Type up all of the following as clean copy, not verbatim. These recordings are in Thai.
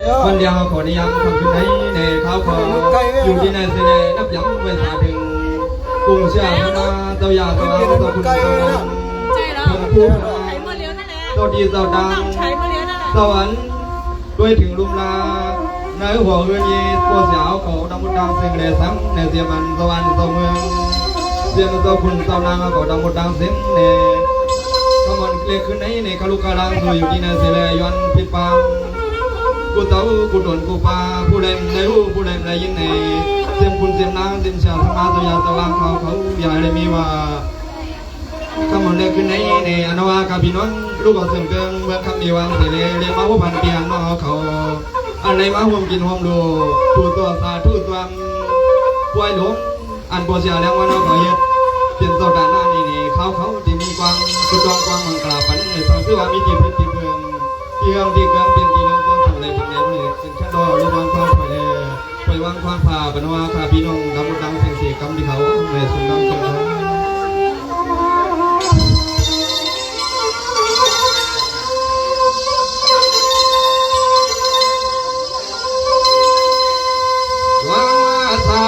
วันเดียวขอนิยามคำขึ้นให้ในเขาขออยู่ที่ในเสด็จนับย้ำเวลาถึงกรุงเชียงนาเจ้าอยาตัวเอาตัวคุณตัวนั้นเพื่อพูดตัวดีตัวดังสวรรค์ด้วยถึงลุมลาในหัวเรือนยีปวดเสียวเขาดำมุดดังเสียงในซ้ำในเสียมันสวรรค์ตัวเมืองเสียงตัวคุณตัวนางเขาดำมุดดังเสียงในขมันเกลียขึ้นในขลุกกระดังตัวอยู่ที่ในเสด็จย้อนพิปังกูเต้ากูโดนกูปาผู้ใดในหูผู้ใดในยินในเสียงคุณเสียงนางเสียงชาธรรมะตัวยาตะวังเขาอย่าได้มีว่าคำมันเล็กขึ้นในอนวากาบินนลูกก็เสริมเกิงเมื่อคำมีวังเสรีเรียกมาว่าพันเปียนมาเขาอันไหนมาห่วงกินห่วงดูผู้ตัวสาธุตัวป่วยหลงอันปวดเสียแล้ววันเราขอเฮ็ดเปลี่ยนตัวด้านหน้านี่เขาที่มีความสุดดวงความมังกรฝันในทางที่ว่ามีที่พึ่งที่เมืองที่เมืองที่เมืองเป็นที่เรื่องทำอะไรเป็นแนวนี้สิ่งชั้นดอระวังความไปเลยไปวางความผ่าบรรวาคาพี่น้องดำดังเสียงเสียกรรมที่เขาในสุนทรเสียงเขาสา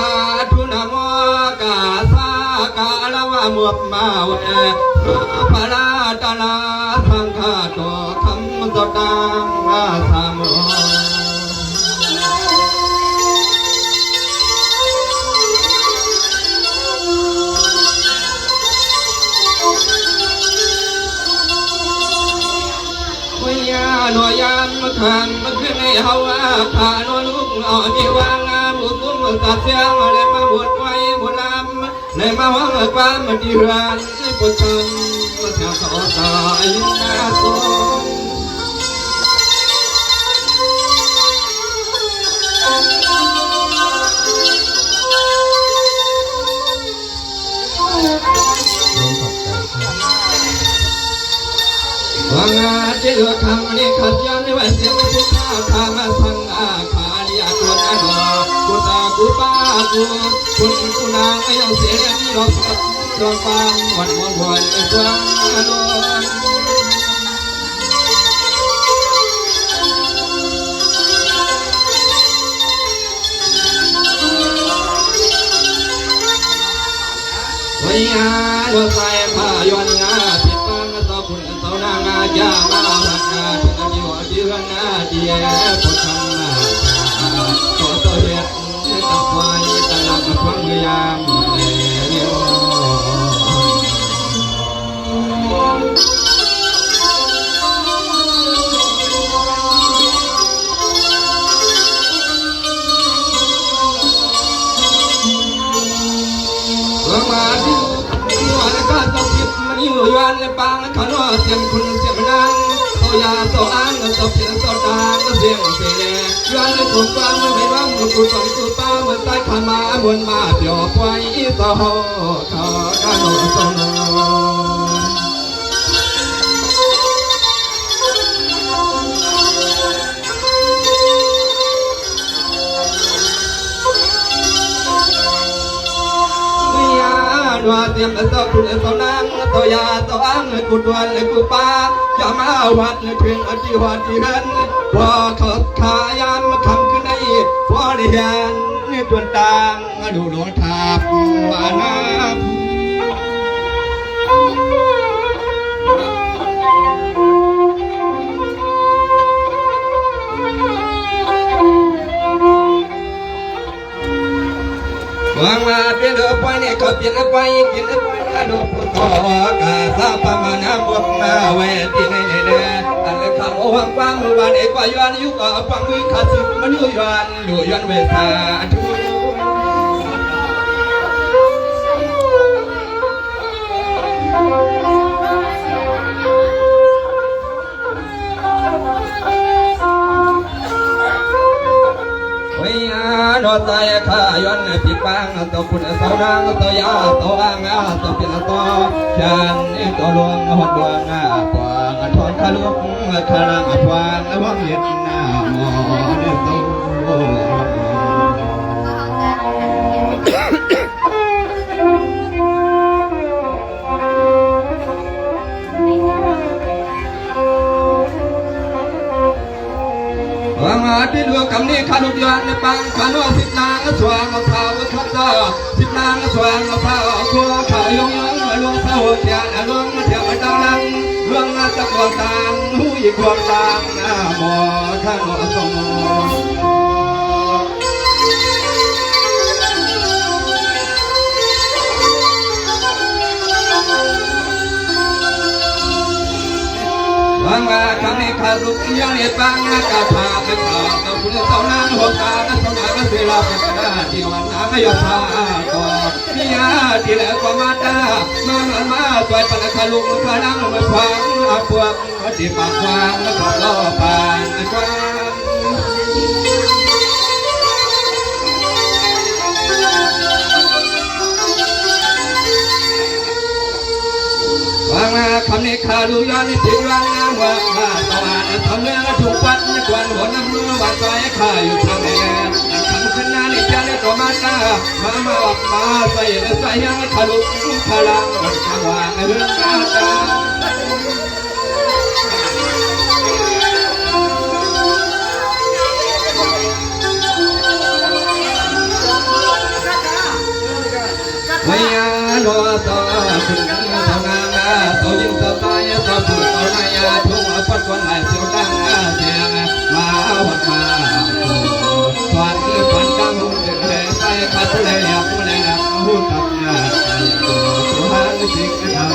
ธุนะโมกาสากาลวะมุปมาเวพระราตลาสังฆาโตคำสตังอาสามโมวิญญาณยานมะขันมะขึ้นในเฮาอาขานลูกอ่อนที่วางบุกคุ้มตัดเสียงเลยมาบวชไว้บวชลำเลยมาหวังความดีรันปุถะมาเสียเขาตายนาโตวังอาเจือคำนี้ขัดยันไว้เสียงไม่พุทธาธรรมสังอาขาลิยาตัวนั้นกูตากูป้ากูคุณกูนางไม่เอาเสียงนี้เราสักรองฟังวันวันเพื่อนล้วนวิญญาณใส่ผ้ายอนงาผิดฟังต่อคุณต่อนางยามาหักงาถึงอายุเดือนนาเดียพุทธังนาต่อตัวเด็ดตักไว้ตลาดฟังยามเลี้ยวมาที่วันก็ต้องคิดมันอยู่ยันปังขนเสียงคุณเสียงนางตัวยาตัวอ้างตัวเพียงตัวตาก็เสียงเสียยันถูกฟังไม่รังกูต้องกูป้าเมื่อใต้ขามาบนมาเดี่ยวไว้ต่อเขาการโนสนว่าเตรียมตัวคุณตัวนางตัวยาตัวอ้างกูดวนกูป้าอย่ามาวัดถึงอธิวัติเห็นพอขับขายามคำขึ้นในพอได้เห็นจวนต่างดูหลวงทาบวานาวางมาเปลี่ยนไปเนี่ยก็เปลี่ยนไปกินไปนะดูขอกาซาปามานาบวกมาเวทีในเนี่ยอันเล็กข้าวหังฟังวันเอกว่าย้อนยุกฟังมือขาดสิมันอยู่ย้อนดูย้อนเวทาทุวิญญาณตายข้าย้อนผิดบ้างตัวคุณสาวนางตัวยาตัวอ้างตัวเป็นตัวฉันตัวหลวงหดดวงตัวทอนขลุกขลังฟางวังเย็นหน้ามอนตัว ที่ดวงคำนี้ขาดุกยานในปังขาโนสิบนางสว่างสาวทับเจ้าสิบนางสว่างสาวคัวขายงยังลวงสาวเทียนลวงเทียนดาวนังลวงตะกวงตางหูยิ่งกวงตางหมอข้างสมวังคำนี้ขาดุกยานในปังกาถาเป็นข่าวตะคุณเท่านั้นหัวตาสมัยเวลาเป็นที่วันนั้นยศาก็มีอาที่แล้วก็มาตามาตัวปนขาลุกขาลังมาฟังพวกที่ปากวางแล้วก็ล่อปานความวังคำนี้ขาดูย้อนที่วังว่าตะวันทำเนื้อถูกปัดกวนหัวน้ำมือวันใจข้าอยู่ทางไหนทางขึ้นหน้านี่จะได้ตัวมาตามาใส่ยังขาลุกขาลังทางวางเรื่องตาไม่อาโนต่อถึงทำงานตัวยิ่งตัวตายตัวผู้ตัวนายทุ่งปัดวันไหลเสียวดังเสียงมาวัดมาฝันฝันกลางหุ่นเลยใส่ขาดเลยอยากมาเลยนะหุ่นกับยาตัวหางจิกเขาบ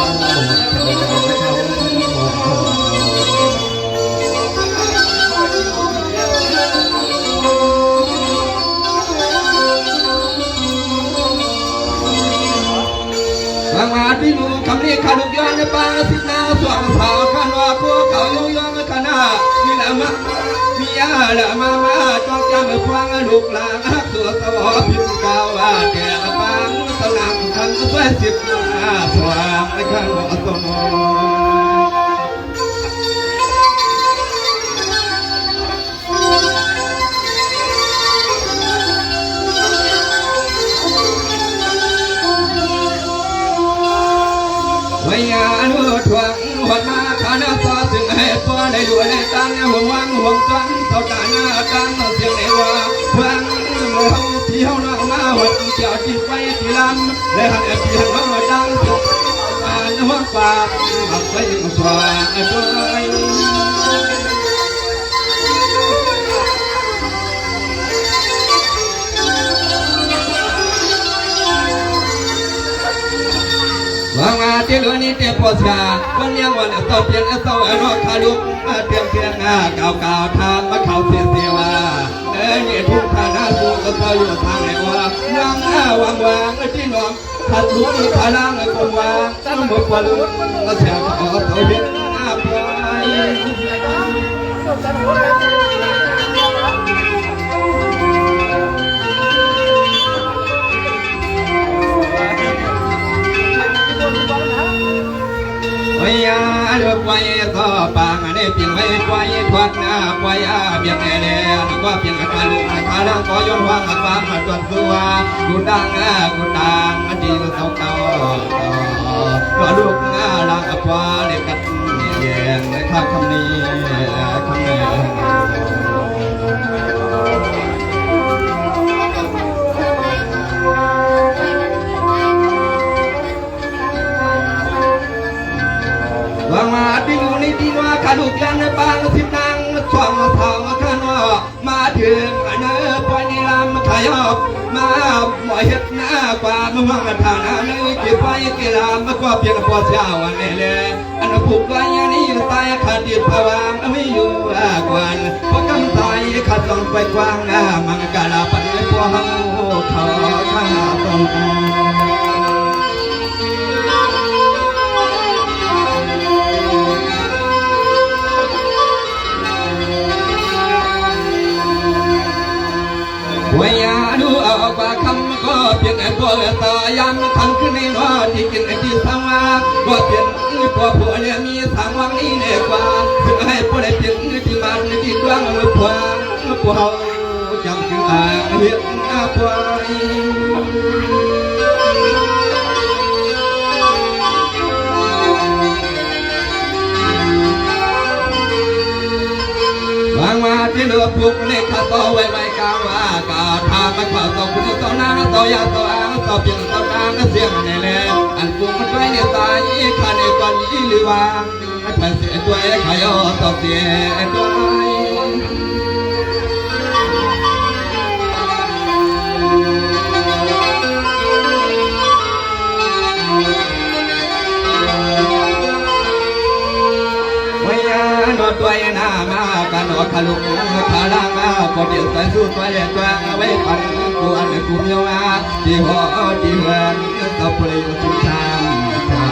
างอาทิตย์มูคำนี้ขาดุกย้อนในป่าสิบนาสว่างสาวขันว่าพวกเขายองขนาดมีละมีละมาจ้องจำฟังลูกหลานตัวสวอพิมพ์กาวว่าแก่ละปังตะลังทันสวยสิบนาสว่างในขันว่าสมวิญญาณทวงหัวมาขานาซาถึงให้พ่อได้ดูในตังห่วงวังห่วงจันเท่าตาหน้าตังเสียงในว่าฟังเฮาที่เฮาหน้ามาหัวเจ้าที่ไปที่ลำและหันเพียงว่าดังสุดอ่านว่าปากหักไปสว่างด้วยวังอาทิตย์วันนี้เต็มปอดชาวันยังวันเสาร์เพียงเสาร์นอกขาลุกเตียงเก่าทางมาเขาเสียว่าเนี่ยทุกทางหน้าสูงก็เสาอยู่ทางไหนว่ายังวางที่น้องขัดลุกขาล่างกวางตั้งหมดวันก็แฉขอเสาเพียงปลายวิญญาณไว้ต่อปางได้เพียงไว้ไว้ควันไว้เพียงแน่ๆก็เพียงขาลุกขาล่างก็ย้อนวางฟ้ามาจนตัวกูดังดีก็เก่าก็ลูกล่างฟ้าในกัดแยงในข้าคำนี้คำนี้วางมาที่อยู่ในที่ว่าขาดุกยันในบางสิบนางช่องเท้าข้านว่ามาถึงเนื้อปอยในลำขยอบมาหมอยเห็ดหน้ากว่าเมื่อวานทางนั้นกี่ไฟกี่ลำก็เพียงพอเช้าวันนี้เลยอันผูกไว้ยันนี้ตายขาดดิบภาวะไม่อยู่กวนเพราะกำตายขาดต้องไปกว้างมังกาลาปันไม่พอเขาข้าต้องวิญญาณเอาปากคำก็เพียงแต่ตัวตายามทำขึ้นในนอที่กินที่สังวาก็เพียงพอผัวเนี่ยมีสังวังนี้เนี่ยกว่าถึงให้ผู้ใดเพียงที่มันที่ดวงพวงพวกจำคือเห็นพวงวางมา ที่เหลือพวกนี้ข้าต่อไว้ไว้กลางว่ากาทาไม่กว่าต่อคุณต่อหน้าต่อยาต่ออ้างต่อเพียงต่อนางเสียงในแลอันกูมันไว้ในตายข้าในตอนนี้หรือว่าท่านเสียตัวเองขายต่อเสียตัวนอตัวหน้ามากันอขลุกขาล่างมาพอเดียวใส่สู้ตัวเล็กตัวไว้ปันกูอันกูเมียวที่หัวที่เฮือนต่อปลีสุชามชา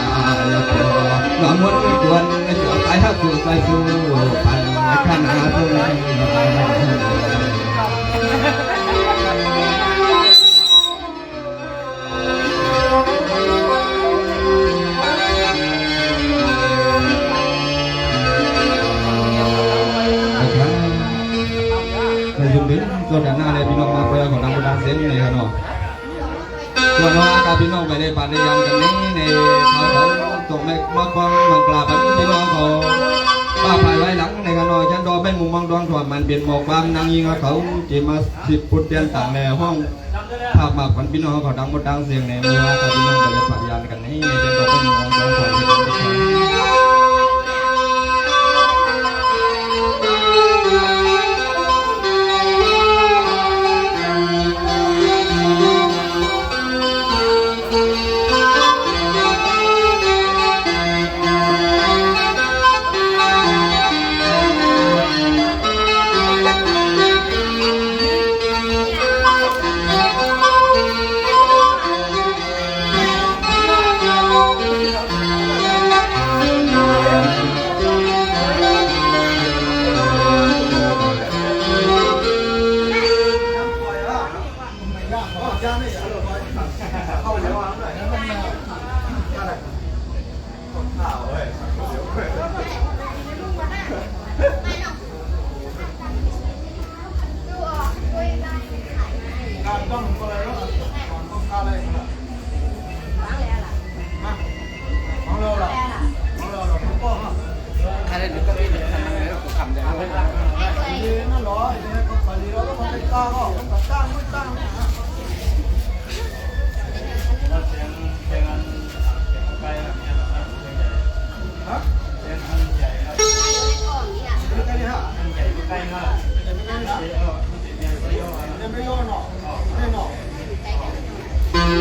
ลตัวหลอมวนจวนเจาะสายหักกูใส่สู้ปันขนาดตัวส่วนด้านหน้าเลยพี่น้องมาเพื่อของทางบุญเส้นนี่ครับเนาะส่วนว่าการพี่น้องไปในป่าในยามกันนี้ในเขาตกไม่มาฟังมันกลาบพี่น้องเขาป้าภายไว้หลังในกันเนาะฉันรอเป็นมุมมองดวงถอดมันเปลี่ยนหมอกบางนางยิงเขาจีมา10 พุทธเดือนต่างในห้องภาพมาพันพี่น้องเขาดังหมดดังเสียงในเมื่อการพี่น้องไปในป่ายานกันนี้ในเป็นรอเป็นมุมมองดวงถอดเป็นไ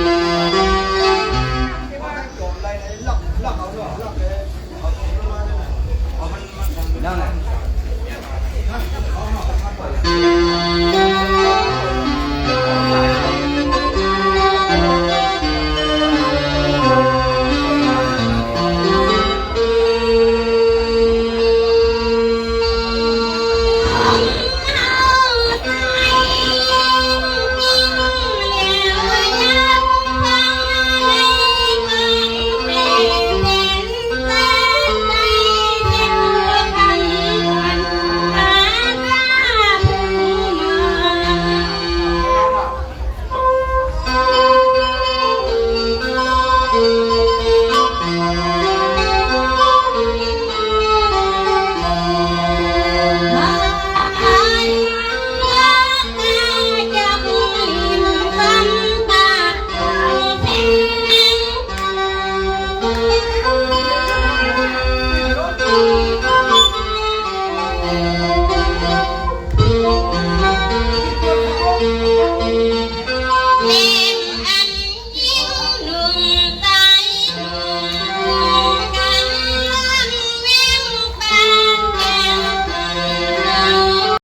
ม่